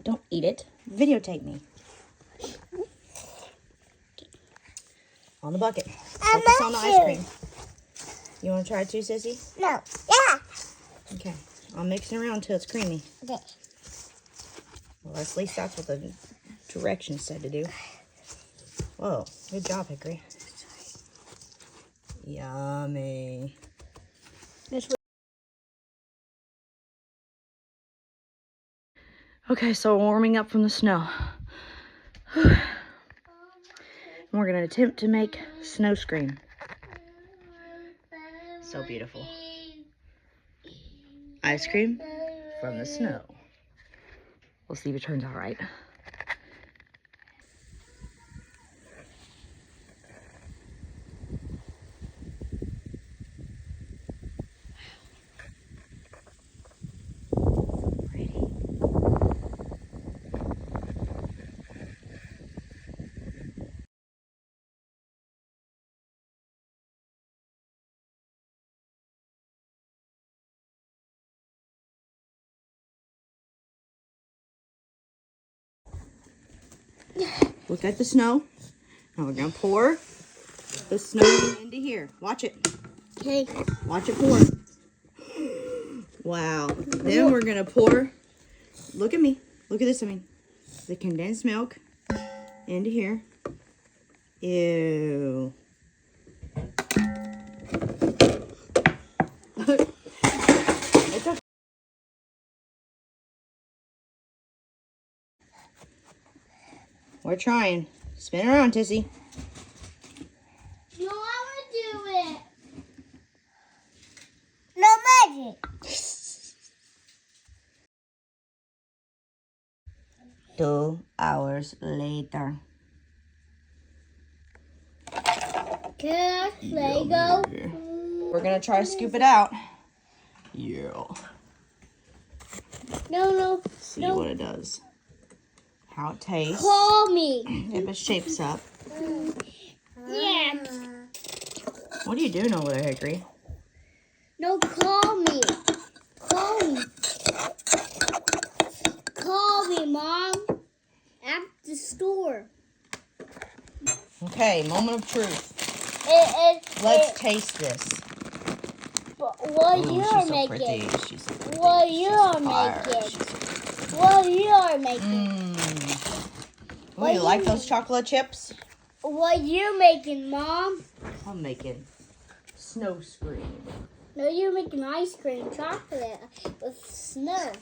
Don't eat it. Videotape me. On the bucket. Focus on the ice cream. You want to try it too, Sissy? No. Yeah. Okay. I'll mix it around until it's creamy. Okay. Well, at least that's what the directions said to do. Whoa. Good job, Hickory. Yummy. Okay, so we're warming up from the snow. And we're going to attempt to make snow screen. So beautiful. Ice cream from the snow. We'll see if it turns out right. Look at the snow. Now we're going to pour the snow into here. Watch it. Okay. Watch it pour. Wow. Then we're going to pour, look at me. Look at this, the condensed milk into here. Ew. It's okay. We're trying. Spin around, Tissy. No, I want to do it. No magic. 2 hours later. Okay, there you go. We're gonna try to scoop it out. Yeah. No. See what it does. How it tastes. Call me. If it shapes up. Yeah. What are you doing over there, Hickory? No, call me. Call me. Call me, Mom. At the store. Okay, moment of truth. Let's taste this. What you're she's so making? pretty. She's so pretty. What She's you're fire. making? She's so pretty. What you're making? Oh, you like those chocolate chips? What you making, Mom? I'm making snow screen. No, you're making ice cream chocolate with snow.